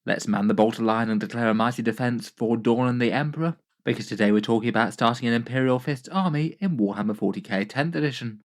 Let's man the bolter line and declare a mighty defense for Dorn and the Emperor, because today we're talking about starting an Imperial FIsts army in Warhammer 40K 10th edition.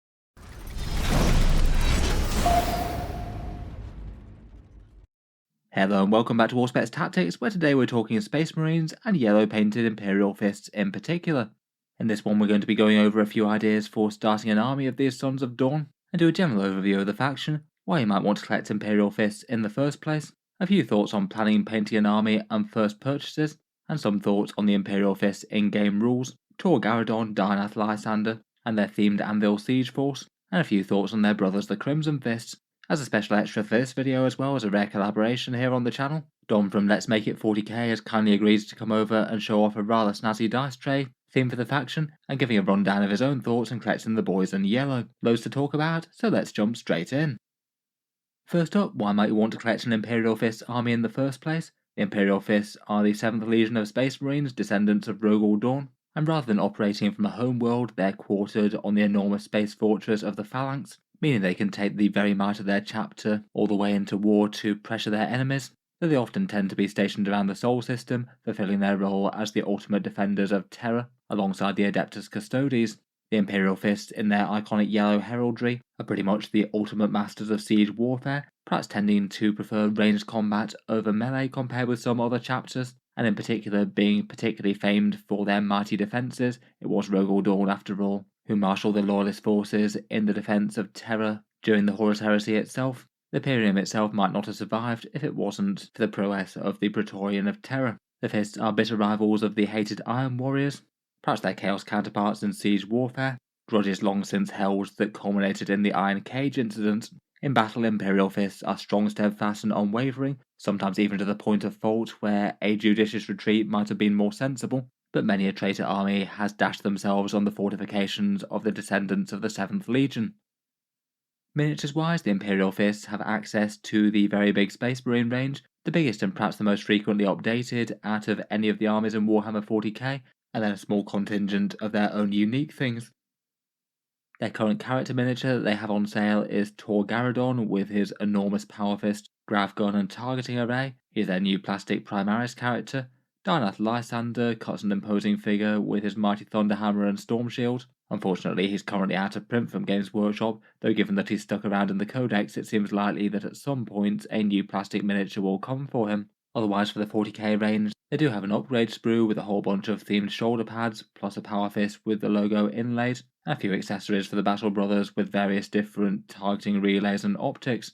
Hello and welcome back to Auspex Tactics, where today we're talking Space Marines and yellow painted Imperial Fists in particular. In this one we're going to be going over a few ideas for starting an army of these Sons of Dorn, and do a general overview of the faction, why you might want to collect Imperial Fists in the first place, a few thoughts on planning and painting an army and first purchases, and some thoughts on the Imperial Fists in-game rules, Tor Garadon, Darnath Lysander, and their themed Anvil siege force, and a few thoughts on their brothers the Crimson Fists. As a special extra for this video, as well as a rare collaboration here on the channel, Dom from Let's Make It 40k has kindly agreed to come over and show off a rather snazzy dice tray theme for the faction, and giving a rundown of his own thoughts and collecting the boys in yellow. Loads to talk about, so let's jump straight in. First up, why might you want to collect an Imperial Fists army in the first place? The Imperial Fists are the 7th Legion of Space Marines, descendants of Dorn, and rather than operating from a home world, they're quartered on the enormous space fortress of the Phalanx, meaning they can take the very might of their chapter all the way into war to pressure their enemies, though they often tend to be stationed around the Sol system, fulfilling their role as the ultimate defenders of Terra, alongside the Adeptus Custodes. The Imperial Fists, in their iconic yellow heraldry, are pretty much the ultimate masters of siege warfare, perhaps tending to prefer ranged combat over melee compared with some other chapters, and in particular being particularly famed for their mighty defences. It was Dorn, after all, who marshalled the Loyalist forces in the defence of Terra during the Horus Heresy itself. The Imperium itself might not have survived if it wasn't for the prowess of the Praetorian of Terra. The Fists are bitter rivals of the hated Iron Warriors, perhaps their Chaos counterparts in siege warfare, grudges long since held that culminated in the Iron Cage incident. In battle, Imperial Fists are strong, steadfast and unwavering, sometimes even to the point of fault where a judicious retreat might have been more sensible, but many a traitor army has dashed themselves on the fortifications of the descendants of the 7th Legion. Miniatures-wise, the Imperial Fists have access to the very big Space Marine range, the biggest and perhaps the most frequently updated out of any of the armies in Warhammer 40k, and then a small contingent of their own unique things. Their current character miniature that they have on sale is Tor Garadon with his enormous power fist, grav gun and targeting array. He is their new plastic Primaris character. Darnath Lysander cuts an imposing figure with his mighty Thunderhammer and Storm Shield. Unfortunately, he's currently out of print from Games Workshop, though given that he's stuck around in the codex, it seems likely that at some point a new plastic miniature will come for him. Otherwise, for the 40k range, they do have an upgrade sprue with a whole bunch of themed shoulder pads, plus a power fist with the logo inlaid, and a few accessories for the Battle Brothers with various different targeting relays and optics.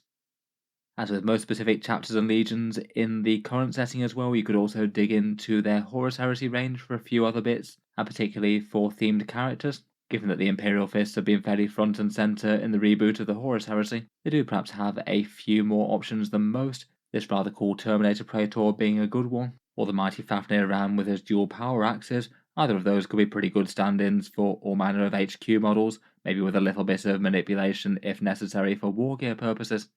As with most specific chapters and legions in the current setting as well, you could also dig into their Horus Heresy range for a few other bits, and particularly for themed characters. Given that the Imperial Fists have been fairly front and centre in the reboot of the Horus Heresy, they do perhaps have a few more options than most, this rather cool Terminator Praetor being a good one, or the mighty Fafnir Ram with his dual power axes. Either of those could be pretty good stand-ins for all manner of HQ models, maybe with a little bit of manipulation if necessary for wargear purposes.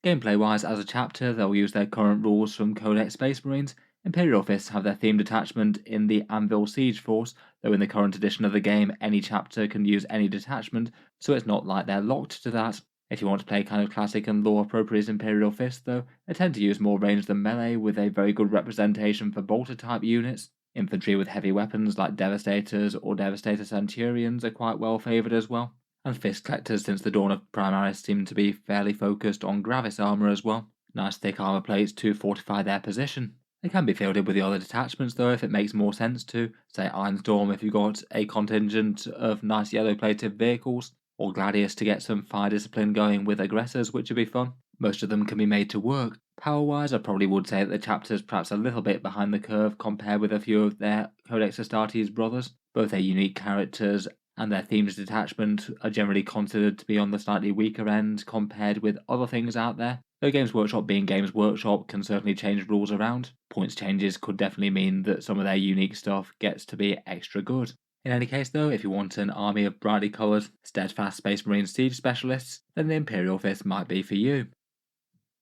Gameplay-wise, as a chapter, they'll use their current rules from Codex Space Marines. Imperial Fists have their themed detachment in the Anvil siege force, though in the current edition of the game, any chapter can use any detachment, so it's not like they're locked to that. If you want to play kind of classic and lore-appropriate Imperial Fists, though, they tend to use more range than melee, with a very good representation for bolter-type units. Infantry with heavy weapons like Devastators or Devastator Centurions are quite well favoured as well, and Fist Collectors since the dawn of Primaris seem to be fairly focused on Gravis armour as well. Nice thick armour plates to fortify their position. They can be fielded with the other detachments though if it makes more sense to, say Ironstorm if you've got a contingent of nice yellow plated vehicles, or Gladius to get some fire discipline going with aggressors, which would be fun. Most of them can be made to work. Power-wise, I probably would say that the chapter's perhaps a little bit behind the curve compared with a few of their Codex Astartes brothers. Both their unique characters and their themed detachment are generally considered to be on the slightly weaker end compared with other things out there. Though Games Workshop being Games Workshop can certainly change rules around. Points changes could definitely mean that some of their unique stuff gets to be extra good. In any case though, if you want an army of brightly coloured, steadfast Space Marine siege specialists, then the Imperial Fist might be for you.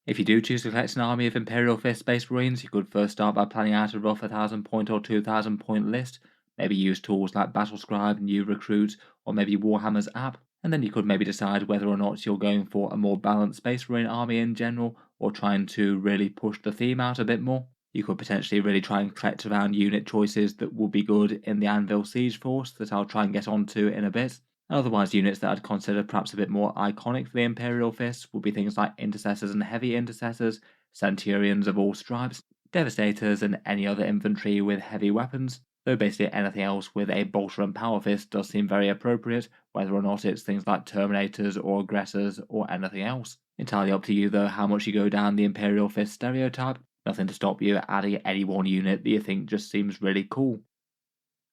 If you do choose to collect an army of Imperial Fist Space Marines, you could first start by planning out a rough 1000 point or 2000 point list, maybe use tools like Battlescribe, New Recruit, or maybe Warhammer's app, and then you could maybe decide whether or not you're going for a more balanced Space Marine army in general, or trying to really push the theme out a bit more. You could potentially really try and collect around unit choices that would be good in the Anvil siege force that I'll try and get onto in a bit. And otherwise, units that I'd consider perhaps a bit more iconic for the Imperial Fists would be things like Intercessors and Heavy Intercessors, Centurions of all stripes, Devastators, and any other infantry with heavy weapons, though basically anything else with a bolter and power fist does seem very appropriate, whether or not it's things like Terminators or Aggressors or anything else. Entirely up to you though how much you go down the Imperial Fist stereotype, nothing to stop you adding any one unit that you think just seems really cool.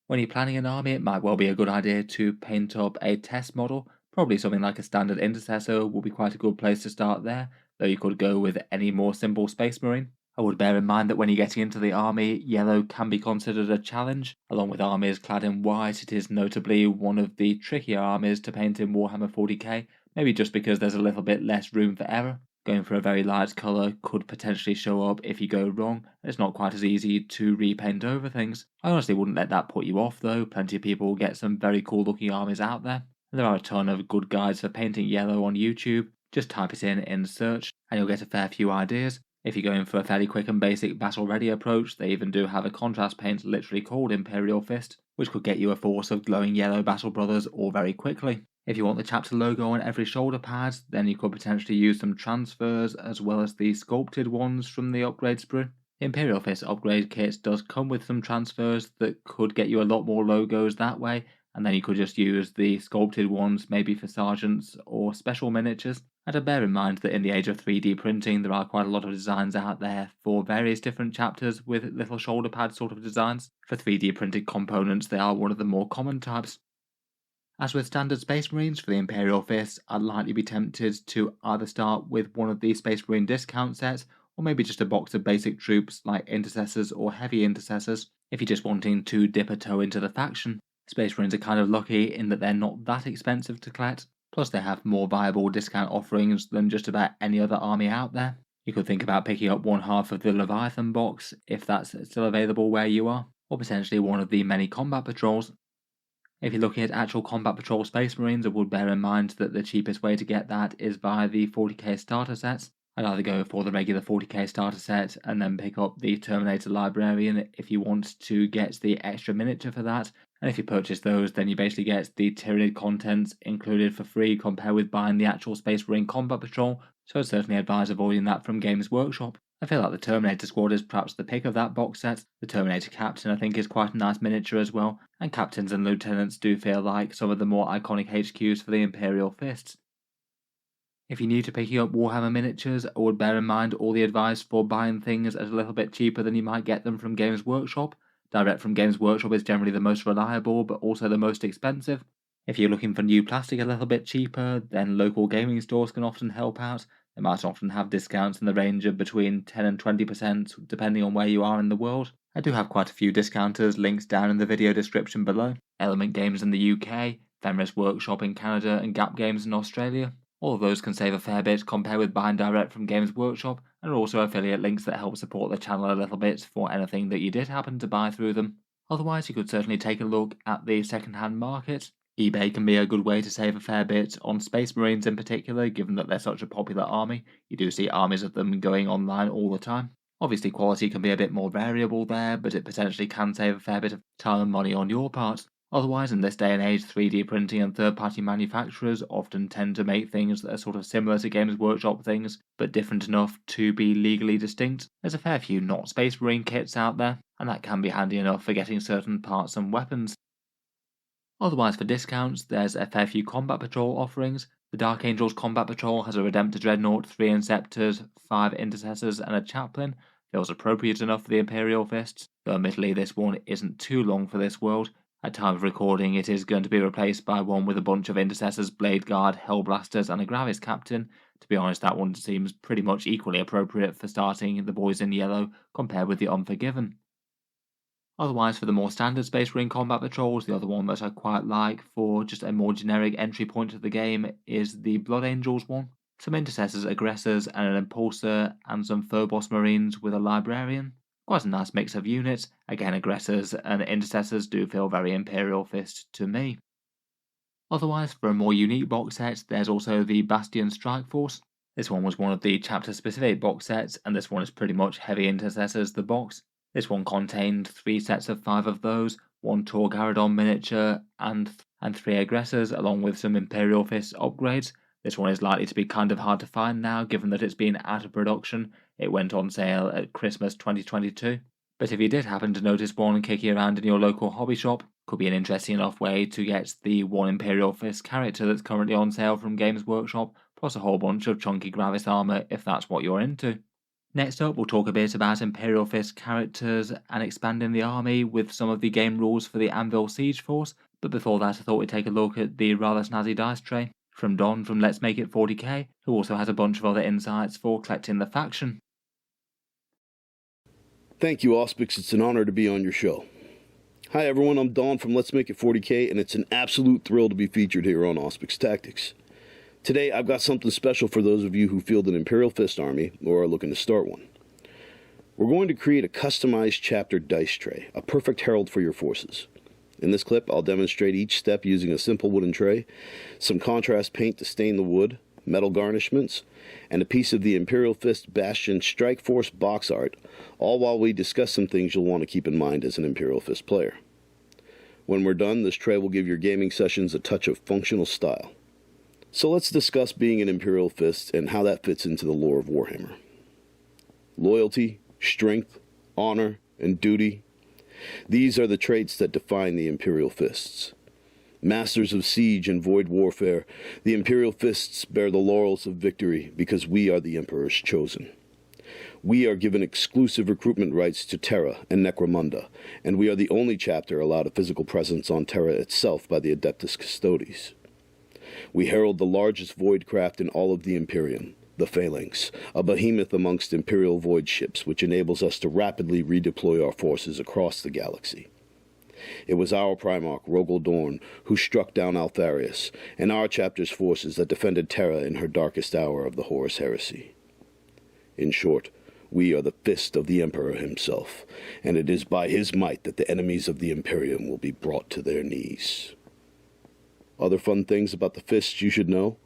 When you're planning an army, it might well be a good idea to paint up a test model. Probably something like a standard intercessor will be quite a good place to start there, though you could go with any more simple Space Marine. I would bear in mind that when you're getting into the army, yellow can be considered a challenge. Along with armies clad in white, it is notably one of the trickier armies to paint in Warhammer 40k, maybe just because there's a little bit less room for error. Going for a very light colour could potentially show up if you go wrong. It's not quite as easy to repaint over things. I honestly wouldn't let that put you off though. Plenty of people get some very cool looking armies out there. And there are a ton of good guides for painting yellow on YouTube. Just type it in search and you'll get a fair few ideas. If you're going for a fairly quick and basic battle ready approach, they even do have a contrast paint literally called Imperial Fist, which could get you a force of glowing yellow battle brothers all very quickly. If you want the chapter logo on every shoulder pad, then you could potentially use some transfers as well as the sculpted ones from the upgrade sprue. The Imperial Fist upgrade kit does come with some transfers that could get you a lot more logos that way, and then you could just use the sculpted ones maybe for sergeants or special miniatures. And to bear in mind that in the age of 3D printing there are quite a lot of designs out there for various different chapters with little shoulder pad sort of designs. For 3D printed components they are one of the more common types. As with standard Space Marines for the Imperial Fists, I'd likely be tempted to either start with one of the Space Marine discount sets, or maybe just a box of basic troops like Intercessors or Heavy Intercessors, if you're just wanting to dip a toe into the faction. Space Marines are kind of lucky in that they're not that expensive to collect, plus they have more viable discount offerings than just about any other army out there. You could think about picking up one half of the Leviathan box, if that's still available where you are, or potentially one of the many combat patrols. If you're looking at actual Combat Patrol Space Marines, I would bear in mind that the cheapest way to get that is via the 40k starter sets. I'd either go for the regular 40k starter set and then pick up the Terminator Librarian if you want to get the extra miniature for that. And if you purchase those, then you basically get the Tyranid contents included for free compared with buying the actual Space Marine Combat Patrol, so I'd certainly advise avoiding that from Games Workshop. I feel like the Terminator Squad is perhaps the pick of that box set. The Terminator Captain I think is quite a nice miniature as well, and Captains and Lieutenants do feel like some of the more iconic HQs for the Imperial Fists. If you're new to picking up Warhammer miniatures, I would bear in mind all the advice for buying things at a little bit cheaper than you might get them from Games Workshop. Direct from Games Workshop is generally the most reliable, but also the most expensive. If you're looking for new plastic a little bit cheaper, then local gaming stores can often help out. They might often have discounts in the range of between 10 and 20% depending on where you are in the world. I do have quite a few discounters, links down in the video description below. Element Games in the UK, Fenris Workshop in Canada, and Gap Games in Australia. All of those can save a fair bit compared with buying direct from Games Workshop, and are also affiliate links that help support the channel a little bit for anything that you did happen to buy through them. Otherwise, you could certainly take a look at the second-hand market. eBay can be a good way to save a fair bit on Space Marines in particular, given that they're such a popular army. You do see armies of them going online all the time. Obviously quality can be a bit more variable there, but it potentially can save a fair bit of time and money on your part. Otherwise, in this day and age, 3D printing and third-party manufacturers often tend to make things that are sort of similar to Games Workshop things, but different enough to be legally distinct. There's a fair few not Space Marine kits out there, and that can be handy enough for getting certain parts and weapons. Otherwise, for discounts, there's a fair few Combat Patrol offerings. The Dark Angels Combat Patrol has a Redemptor Dreadnought, 3 Inceptors, 5 Intercessors, and a Chaplain. Feels appropriate enough for the Imperial Fists, though admittedly this one isn't too long for this world. At time of recording, it is going to be replaced by one with a bunch of Intercessors, Blade Guard, Hellblasters, and a Gravis Captain. To be honest, that one seems pretty much equally appropriate for starting the boys in yellow compared with the Unforgiven. Otherwise, for the more standard Space Marine Combat Patrols, the other one that I quite like for just a more generic entry point to the game is the Blood Angels one. Some Intercessors, Aggressors, and an Impulsor, and some Phobos Marines with a Librarian. Quite a nice mix of units. Again, Aggressors and Intercessors do feel very Imperial Fist to me. Otherwise, for a more unique box set, there's also the Bastion Strike Force. This one was one of the chapter-specific box sets, and this one is pretty much Heavy Intercessors the box. This one contained 3 sets of 5 of those, 1 Torgaradon miniature, and 3 aggressors, along with some Imperial Fists upgrades. This one is likely to be kind of hard to find now, given that it's been out of production. It went on sale at Christmas 2022. But if you did happen to notice one kicking around in your local hobby shop, could be an interesting enough way to get the 1 Imperial Fist character that's currently on sale from Games Workshop, plus a whole bunch of chunky Gravis armor if that's what you're into. Next up, we'll talk a bit about Imperial Fist characters and expanding the army with some of the game rules for the Anvil Siege Force, but before that I thought we'd take a look at the rather snazzy dice tray from Dorn from Let's Make It 40K, who also has a bunch of other insights for collecting the faction. Thank you, Auspex. It's an honor to be on your show. Hi everyone, I'm Dorn from Let's Make It 40K, and it's an absolute thrill to be featured here on Auspex Tactics. Today I've got something special for those of you who field an Imperial Fist army or are looking to start one. We're going to create a customized chapter dice tray, a perfect herald for your forces. In this clip, I'll demonstrate each step using a simple wooden tray, some contrast paint to stain the wood, metal garnishments, and a piece of the Imperial Fist Bastion Strike Force box art, all while we discuss some things you'll want to keep in mind as an Imperial Fist player. When we're done, this tray will give your gaming sessions a touch of functional style. So let's discuss being an Imperial Fist and how that fits into the lore of Warhammer. Loyalty, strength, honor, and duty. These are the traits that define the Imperial Fists. Masters of siege and void warfare, the Imperial Fists bear the laurels of victory because we are the Emperor's chosen. We are given exclusive recruitment rights to Terra and Necromunda, and we are the only chapter allowed a physical presence on Terra itself by the Adeptus Custodes. We herald the largest void craft in all of the Imperium, the Phalanx, a behemoth amongst Imperial void ships which enables us to rapidly redeploy our forces across the galaxy. It was our Primarch, Rogel Dorn, who struck down Altharius, and our chapter's forces that defended Terra in her darkest hour of the Horus Heresy. In short, we are the fist of the Emperor himself, and it is by his might that the enemies of the Imperium will be brought to their knees. Other fun things about the fists you should know.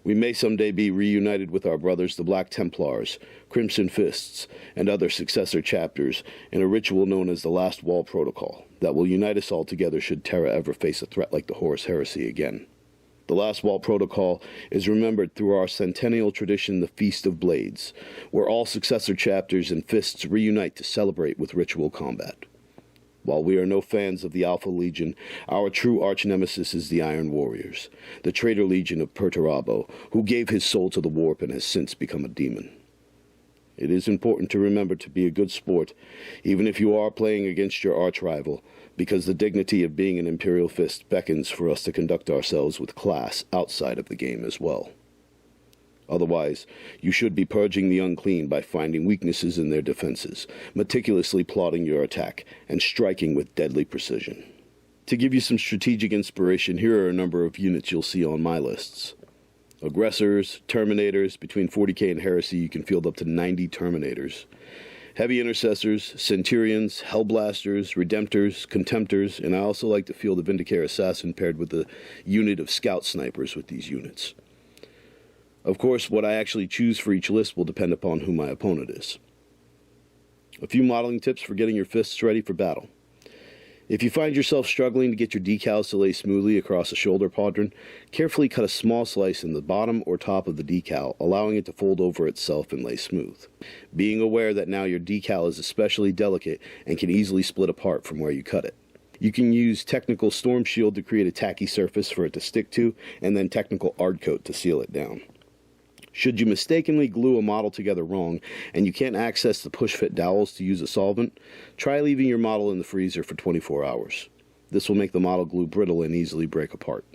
We may someday be reunited with our brothers the Black Templars, Crimson Fists, and other successor chapters in a ritual known as the Last Wall Protocol that will unite us all together should Terra ever face a threat like the Horus Heresy again. The Last Wall Protocol is remembered through our centennial tradition, the Feast of Blades, where all successor chapters and fists reunite to celebrate with ritual combat. While we are no fans of the Alpha Legion, our true arch-nemesis is the Iron Warriors, the traitor legion of Perturabo, who gave his soul to the warp and has since become a demon. It is important to remember to be a good sport, even if you are playing against your arch-rival, because the dignity of being an Imperial Fist beckons for us to conduct ourselves with class outside of the game as well. Otherwise, you should be purging the unclean by finding weaknesses in their defenses, meticulously plotting your attack, and striking with deadly precision. To give you some strategic inspiration, here are a number of units you'll see on my lists. Aggressors, Terminators, between 40k and Heresy you can field up to 90 Terminators. Heavy Intercessors, Centurions, Hellblasters, Redemptors, Contemptors, and I also like to field a Vindicare Assassin paired with a unit of Scout Snipers with these units. Of course, what I actually choose for each list will depend upon who my opponent is. A few modeling tips for getting your fists ready for battle. If you find yourself struggling to get your decals to lay smoothly across a shoulder pauldron, carefully cut a small slice in the bottom or top of the decal, allowing it to fold over itself and lay smooth. Being aware that now your decal is especially delicate and can easily split apart from where you cut it. You can use Technical Storm Shield to create a tacky surface for it to stick to, and then Technical Ard Coat to seal it down. Should you mistakenly glue a model together wrong, and you can't access the push-fit dowels to use a solvent, try leaving your model in the freezer for 24 hours. This will make the model glue brittle and easily break apart.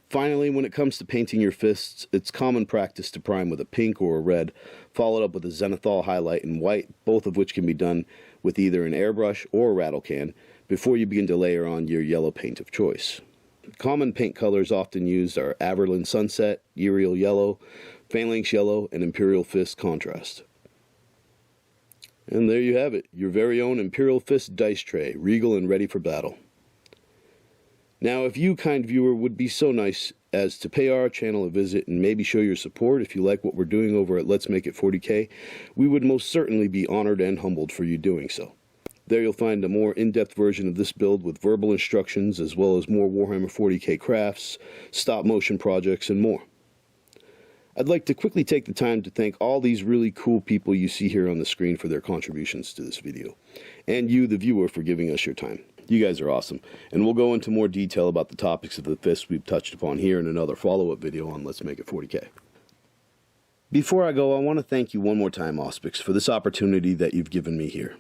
Finally, when it comes to painting your fists, it's common practice to prime with a pink or a red, followed up with a zenithal highlight in white, both of which can be done with either an airbrush or a rattle can, before you begin to layer on your yellow paint of choice. Common paint colors often used are Averland Sunset, Uriel Yellow, Phalanx Yellow, and Imperial Fist Contrast. And there you have it, your very own Imperial Fist dice tray, regal and ready for battle. Now, if you, kind viewer, would be so nice as to pay our channel a visit and maybe show your support if you like what we're doing over at Let's Make It 40K, we would most certainly be honored and humbled for you doing so. There you'll find a more in-depth version of this build with verbal instructions, as well as more Warhammer 40K crafts, stop-motion projects, and more. I'd like to quickly take the time to thank all these really cool people you see here on the screen for their contributions to this video, and you, the viewer, for giving us your time. You guys are awesome, and we'll go into more detail about the topics of the fists we've touched upon here in another follow-up video on Let's Make It 40K. Before I go, I want to thank you one more time, Auspex, for this opportunity that you've given me here.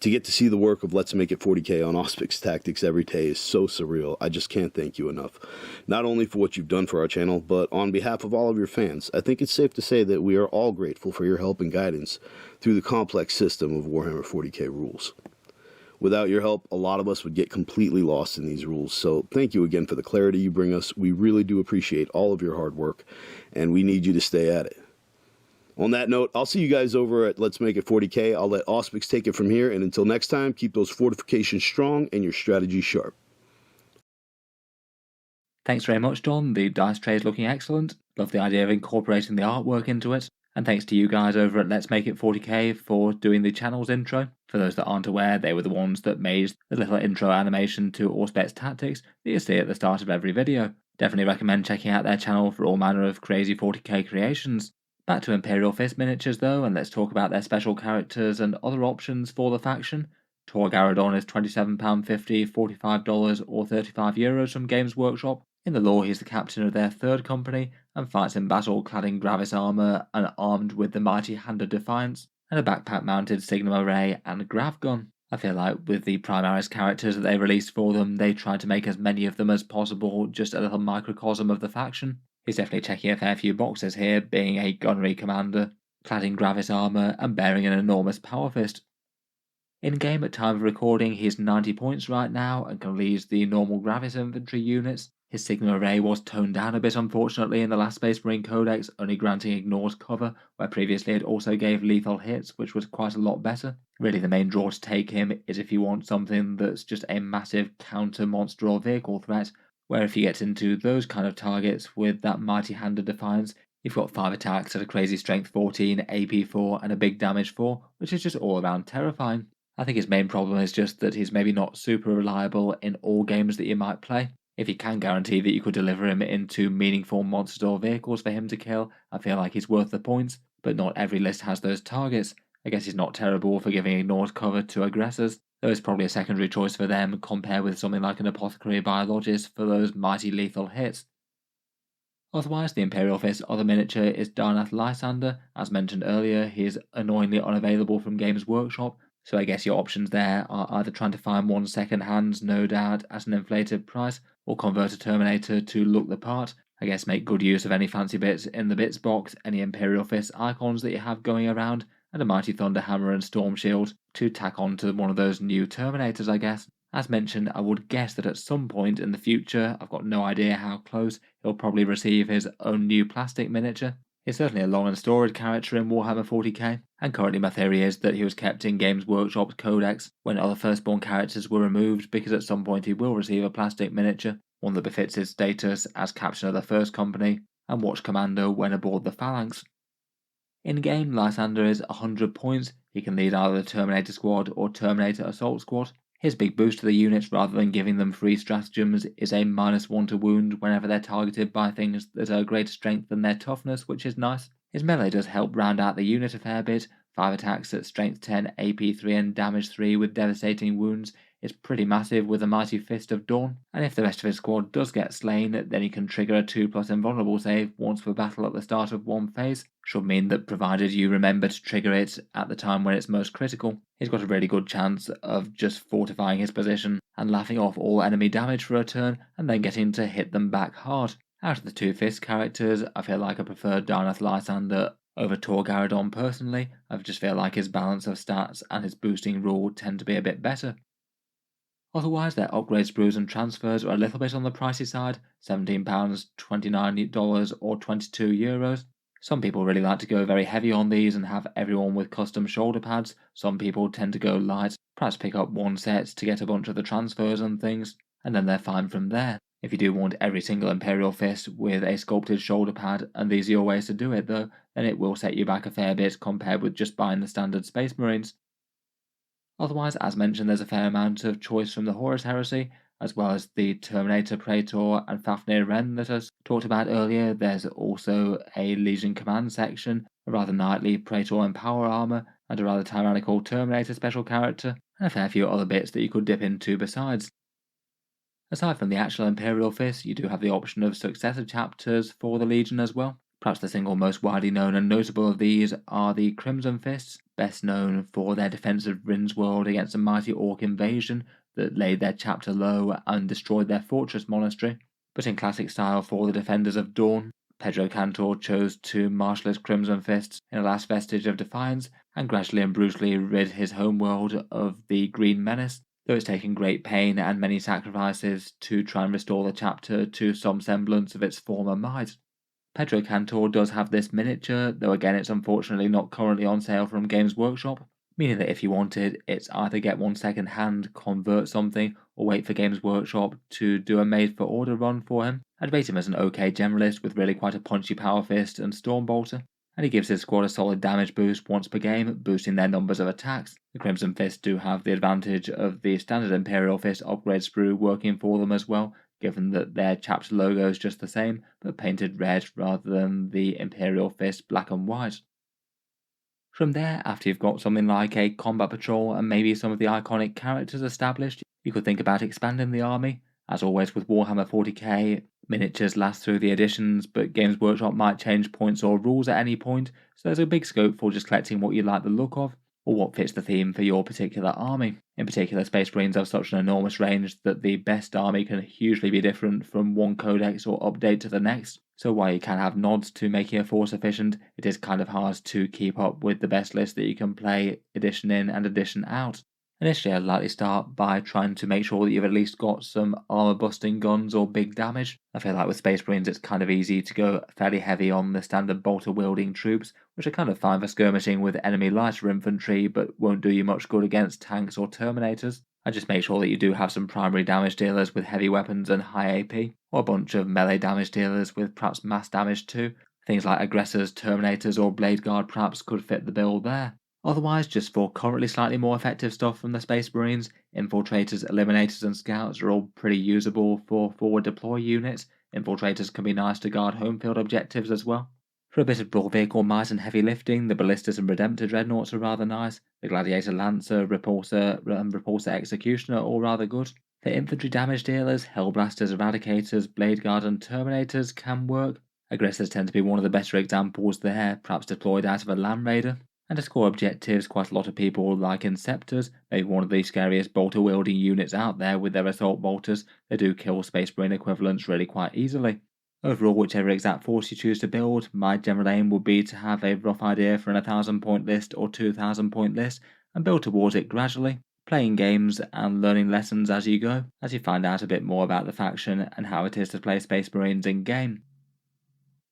To get to see the work of Let's Make It 40K on Auspex Tactics every day is so surreal. I just can't thank you enough. Not only for what you've done for our channel, but on behalf of all of your fans, I think it's safe to say that we are all grateful for your help and guidance through the complex system of Warhammer 40K rules. Without your help, a lot of us would get completely lost in these rules, so thank you again for the clarity you bring us. We really do appreciate all of your hard work, and we need you to stay at it. On that note, I'll see you guys over at Let's Make It 40K. I'll let Auspex take it from here, and until next time, keep those fortifications strong and your strategy sharp. Thanks very much, Don. The dice tray is looking excellent. Love the idea of incorporating the artwork into it. And thanks to you guys over at Let's Make It 40K for doing the channel's intro. For those that aren't aware, they were the ones that made the little intro animation to Auspex Tactics that you see at the start of every video. Definitely recommend checking out their channel for all manner of crazy 40k creations. Back to Imperial Fist miniatures though, and let's talk about their special characters and other options for the faction. Tor Garadon is £27.50, $45 or €35 from Games Workshop. In the lore, he's the captain of their third company and fights in battle clad in Gravis armour and armed with the mighty Hand of Defiance and a backpack-mounted Signum Array and Grav gun. I feel like with the Primaris characters that they released for them, they tried to make as many of them as possible just a little microcosm of the faction. He's definitely checking a fair few boxes here, being a gunnery commander, clad in Gravis armour and bearing an enormous power fist. In-game at time of recording, he's 90 points right now and can lead the normal Gravis infantry units. His Signum Array was toned down a bit unfortunately in the last Space Marine Codex, only granting ignored cover, where previously it also gave lethal hits, which was quite a lot better. Really the main draw to take him is if you want something that's just a massive counter monster or vehicle threat, where if you get into those kind of targets with that mighty Hand of Defiance, you've got 5 attacks at a crazy strength 14, AP 4 and a big damage 4, which is just all around terrifying. I think his main problem is just that he's maybe not super reliable in all games that you might play. If you can guarantee that you could deliver him into meaningful monsters or vehicles for him to kill, I feel like he's worth the points, but not every list has those targets. I guess he's not terrible for giving ignored cover to aggressors, though it's probably a secondary choice for them compared with something like an Apothecary Biologist for those mighty lethal hits. Otherwise, the Imperial Fist's other miniature is Darnath Lysander. As mentioned earlier, he is annoyingly unavailable from Games Workshop, so I guess your options there are either trying to find one second hand, no doubt, at an inflated price, or convert a Terminator to look the part. I guess make good use of any fancy bits in the bits box, any Imperial Fist icons that you have going around, and a mighty Thunderhammer and Storm Shield to tack on to one of those new Terminators, I guess. As mentioned, I would guess that at some point in the future, I've got no idea how close, he'll probably receive his own new plastic miniature. He's certainly a long and storied character in Warhammer 40k, and currently my theory is that he was kept in Games Workshop's Codex when other Firstborn characters were removed, because at some point he will receive a plastic miniature, one that befits his status as captain of the First Company and Watch Commander when aboard the Phalanx. In-game, Lysander is 100 points. He can lead either the Terminator Squad or Terminator Assault Squad. His big boost to the units, rather than giving them free stratagems, is a -1 to wound whenever they're targeted by things that are greater strength than their toughness, which is nice. His melee does help round out the unit a fair bit. 5 attacks at strength 10, AP 3 and damage 3 with devastating wounds is pretty massive with a mighty Fist of Dorn, and if the rest of his squad does get slain, then he can trigger a 2+ invulnerable save once per battle at the start of one phase. Should mean that provided you remember to trigger it at the time when it's most critical, he's got a really good chance of just fortifying his position and laughing off all enemy damage for a turn and then getting to hit them back hard. Out of the 2 Fist characters, I feel like I prefer Darnath Lysander over Tor Garadon personally. I just feel like his balance of stats and his boosting rule tend to be a bit better. Otherwise, their upgrade sprues and transfers are a little bit on the pricey side, £17, $29 or €22. Some people really like to go very heavy on these and have everyone with custom shoulder pads. Some people tend to go light, perhaps pick up one set to get a bunch of the transfers and things. and then they're fine from there. If you do want every single Imperial Fist with a sculpted shoulder pad, and these are your ways to do it though, then it will set you back a fair bit compared with just buying the standard Space Marines. Otherwise, as mentioned, there's a fair amount of choice from the Horus Heresy, as well as the Terminator Praetor and Fafnir Ren that I talked about earlier. There's also a Legion Command section, a rather knightly Praetor and Power Armor, and a rather tyrannical Terminator special character, and a fair few other bits that you could dip into besides. Aside from the actual Imperial Fist, you do have the option of successive chapters for the Legion as well. Perhaps the single most widely known and notable of these are the Crimson Fists, best known for their defense of Rin's world against a mighty Orc invasion that laid their chapter low and destroyed their fortress monastery. But in classic style for the defenders of Dorn, Pedro Cantor chose to marshal his Crimson Fists in a last vestige of defiance and gradually and brutally rid his homeworld of the Green Menace, though it's taken great pain and many sacrifices to try and restore the chapter to some semblance of its former might. Pedro Cantor does have this miniature, though again it's unfortunately not currently on sale from Games Workshop, meaning that if you want it, it's either get one second hand, convert something, or wait for Games Workshop to do a made for order run for him. I'd rate him as an okay generalist with really quite a punchy power fist and storm bolter, and he gives his squad a solid damage boost once per game, boosting their numbers of attacks. The Crimson Fists do have the advantage of the standard Imperial Fist upgrade sprue working for them as well, given that their chapter logo is just the same, but painted red rather than the Imperial Fist black and white. From there, after you've got something like a combat patrol and maybe some of the iconic characters established, you could think about expanding the army. As always with Warhammer 40k, miniatures last through the editions, but Games Workshop might change points or rules at any point, so there's a big scope for just collecting what you like the look of, or what fits the theme for your particular army. In particular, Space Marines have such an enormous range that the best army can hugely be different from one codex or update to the next, so while you can have nods to making a force efficient, it is kind of hard to keep up with the best list that you can play edition in and edition out. Initially, I'd likely start by trying to make sure that you've at least got some armor-busting guns or big damage. I feel like with Space Marines it's kind of easy to go fairly heavy on the standard bolter-wielding troops, which are kind of fine for skirmishing with enemy lighter infantry, but won't do you much good against tanks or Terminators. I just make sure that you do have some primary damage dealers with heavy weapons and high AP, or a bunch of melee damage dealers with perhaps mass damage too. Things like Aggressors, Terminators, or Blade Guard perhaps could fit the bill there. Otherwise, just for currently slightly more effective stuff from the Space Marines, Infiltrators, Eliminators and Scouts are all pretty usable for forward deploy units. Infiltrators can be nice to guard home field objectives as well. For a bit of broad vehicle might and heavy lifting, the Ballistas and Redemptor Dreadnoughts are rather nice. The Gladiator Lancer, Repulsor and Repulsor Executioner are all rather good. For infantry damage dealers, Hellblasters, Eradicators, Blade Guard and Terminators can work. Aggressors tend to be one of the better examples there, perhaps deployed out of a Land Raider. And as core objectives, quite a lot of people like Inceptors, maybe one of the scariest bolter-wielding units out there with their assault bolters. They do kill Space Marine equivalents really quite easily. Overall, whichever exact force you choose to build, my general aim would be to have a rough idea for an 1,000 point list or 2,000 point list, and build towards it gradually, playing games and learning lessons as you go, as you find out a bit more about the faction and how it is to play Space Marines in game.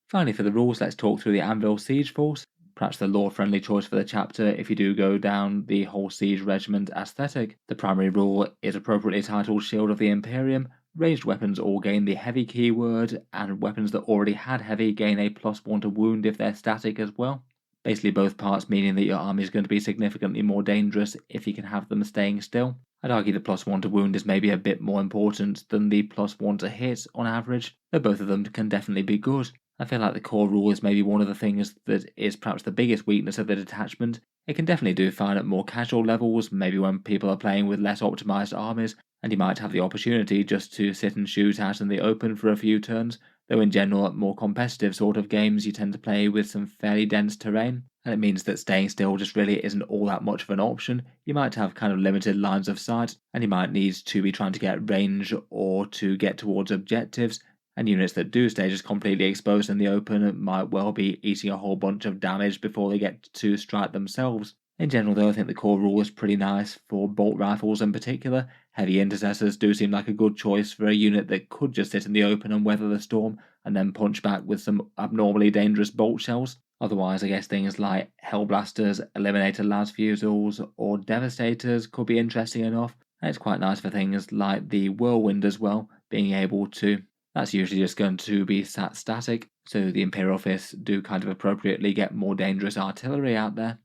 Finally, for the rules, let's talk through the Anvil Siege Force. Perhaps the lore-friendly choice for the chapter if you do go down the whole siege regiment aesthetic. The primary rule is appropriately titled Shield of the Imperium. Ranged weapons all gain the heavy keyword, and weapons that already had heavy gain a +1 to wound if they're static as well. Basically both parts meaning that your army is going to be significantly more dangerous if you can have them staying still. I'd argue the +1 to wound is maybe a bit more important than the +1 to hit on average, though both of them can definitely be good. I feel like the core rule is maybe one of the things that is perhaps the biggest weakness of the detachment. It can definitely do fine at more casual levels, maybe when people are playing with less optimised armies, and you might have the opportunity just to sit and shoot out in the open for a few turns, though in general at more competitive sort of games you tend to play with some fairly dense terrain, and it means that staying still just really isn't all that much of an option. You might have kind of limited lines of sight, and you might need to be trying to get range or to get towards objectives, and units that do stay just completely exposed in the open might well be eating a whole bunch of damage before they get to strike themselves. In general though, I think the core rule is pretty nice for bolt rifles in particular. Heavy intercessors do seem like a good choice for a unit that could just sit in the open and weather the storm, and then punch back with some abnormally dangerous bolt shells. Otherwise, I guess things like Hellblasters, Eliminator Las Fusils, or Devastators could be interesting enough, And it's quite nice for things like the whirlwind as well, being able to, that's usually just going to be sat static, so the Imperial Fists do kind of appropriately get more dangerous artillery out there.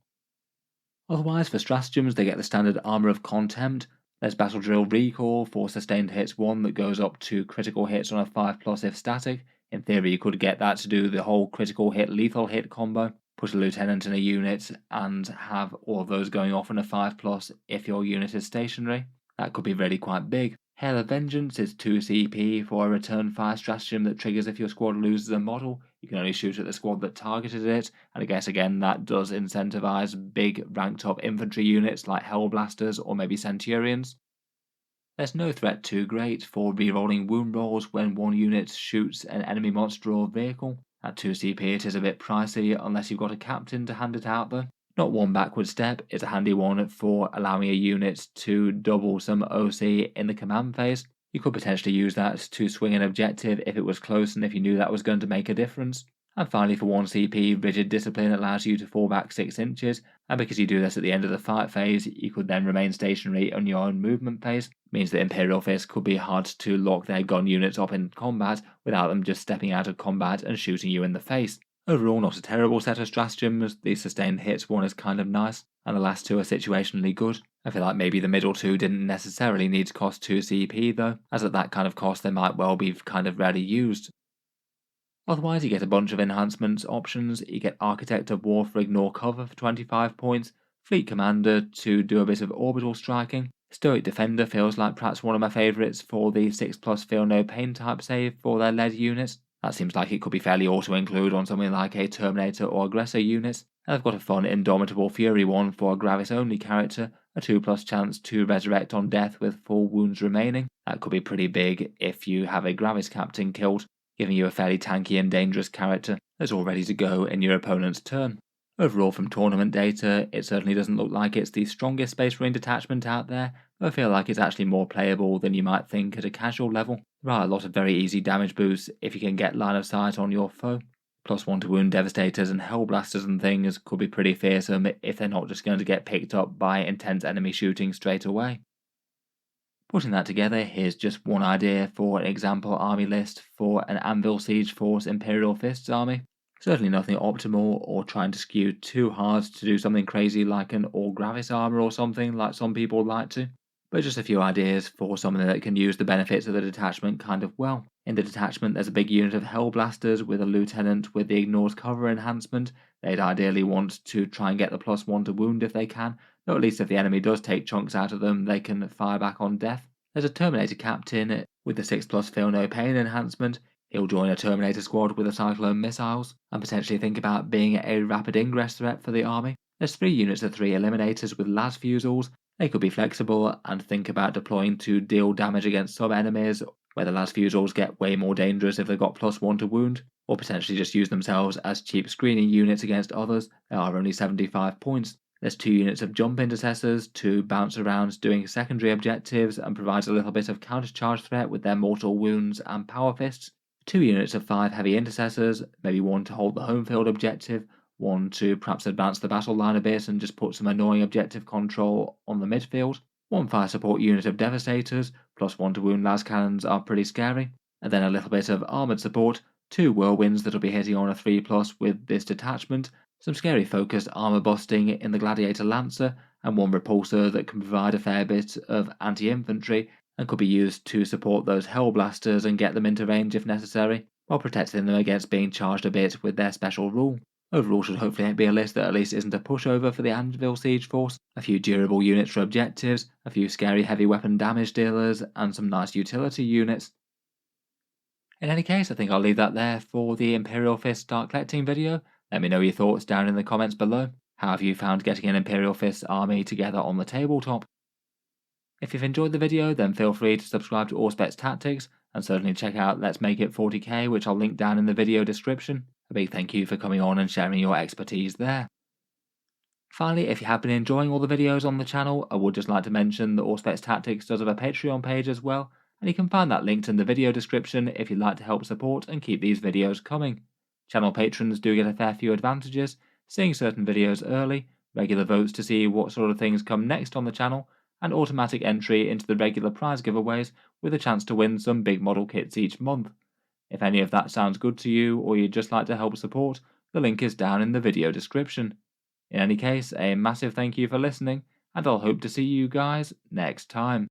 Otherwise, for stratagems, they get the standard Armour of Contempt. There's Battle Drill Recall for sustained hits 1 that goes up to critical hits on a 5+ if static. In theory, you could get that to do the whole critical hit lethal hit combo, put a lieutenant in a unit and have all of those going off on a 5+ if your unit is stationary. That could be really quite big. Hail of Vengeance is 2 CP for a return fire stratagem that triggers if your squad loses a model. You can only shoot at the squad that targeted it, and I guess again that does incentivize big ranked up infantry units like Hellblasters or maybe Centurions. There's no threat too great for rerolling wound rolls when one unit shoots an enemy monster or vehicle. At 2 CP it is a bit pricey unless you've got a captain to hand it out though. Not one backward step, it's a handy one for allowing a unit to double some OC in the command phase. You could potentially use that to swing an objective if it was close and if you knew that was going to make a difference. And finally for 1 CP, Rigid Discipline allows you to fall back 6 inches, and because you do this at the end of the fight phase, you could then remain stationary on your own movement phase. Means that Imperial Fists could be hard to lock their gun units up in combat without them just stepping out of combat and shooting you in the face. Overall, not a terrible set of stratagems. The sustained hits one is kind of nice, and the last two are situationally good. I feel like maybe the middle two didn't necessarily need to cost 2 CP though, as at that kind of cost they might well be kind of rarely used. Otherwise, you get a bunch of enhancements options. You get Architect of War for Ignore Cover for 25 points, Fleet Commander to do a bit of orbital striking, Stoic Defender feels like perhaps one of my favourites for the 6+ Feel No Pain type save for their lead units. That seems like it could be fairly auto-include on something like a Terminator or Aggressor unit. And I've got a fun Indomitable Fury one for a Gravis-only character, a 2+ chance to resurrect on death with 4 wounds remaining. That could be pretty big if you have a Gravis captain killed, giving you a fairly tanky and dangerous character that's all ready to go in your opponent's turn. Overall, from tournament data, it certainly doesn't look like it's the strongest Space Marine detachment out there, but I feel like it's actually more playable than you might think at a casual level. There are a lot of very easy damage boosts if you can get line of sight on your foe. +1 to wound Devastators and Hellblasters and things could be pretty fearsome if they're not just going to get picked up by intense enemy shooting straight away. Putting that together, here's just one idea for an example army list for an Anvil Siege Force Imperial Fists army. Certainly nothing optimal or trying to skew too hard to do something crazy like an all Gravis armor or something like some people like to, but just a few ideas for something that can use the benefits of the detachment kind of well. In the detachment there's a big unit of Hellblasters with a lieutenant with the Ignored Cover enhancement. They'd ideally want to try and get the +1 to wound if they can, though at least if the enemy does take chunks out of them they can fire back on death. There's a Terminator captain with the 6+ Feel No Pain enhancement. He'll join a Terminator squad with the Cyclone missiles, and potentially think about being a rapid ingress threat for the army. There's 3 units of 3 Eliminators with las fusils. They could be flexible and think about deploying to deal damage against sub-enemies, where the las fusils get way more dangerous if they've got +1 to wound, or potentially just use themselves as cheap screening units against others. They are only 75 points. There's 2 units of Jump Intercessors to bounce around doing secondary objectives and provides a little bit of countercharge threat with their Mortal Wounds and Power Fists. 2 units of 5 Heavy Intercessors, maybe one to hold the home field objective, one to perhaps advance the battle line a bit and just put some annoying objective control on the midfield. 1 fire support unit of Devastators, +1 to wound las cannons are pretty scary, and then a little bit of armoured support, 2 whirlwinds that'll be hitting on a 3+ with this detachment, some scary focused armour busting in the Gladiator Lancer, and 1 repulsor that can provide a fair bit of anti-infantry and could be used to support those Hellblasters and get them into range if necessary, while protecting them against being charged a bit with their special rule. Overall should hopefully be a list that at least isn't a pushover for the Anvil Siege Force, a few durable units for objectives, a few scary heavy weapon damage dealers, and some nice utility units. In any case, I think I'll leave that there for the Imperial Fist Start Collecting video. Let me know your thoughts down in the comments below. How have you found getting an Imperial Fist army together on the tabletop? If you've enjoyed the video, then feel free to subscribe to Auspex Tactics, and certainly check out Let's Make It 40K, which I'll link down in the video description. A big thank you for coming on and sharing your expertise there. Finally, if you have been enjoying all the videos on the channel, I would just like to mention that Auspex Tactics does have a Patreon page as well, and you can find that linked in the video description if you'd like to help support and keep these videos coming. Channel patrons do get a fair few advantages, seeing certain videos early, regular votes to see what sort of things come next on the channel, and automatic entry into the regular prize giveaways with a chance to win some big model kits each month. If any of that sounds good to you, or you'd just like to help support, the link is down in the video description. In any case, a massive thank you for listening, and I'll hope to see you guys next time.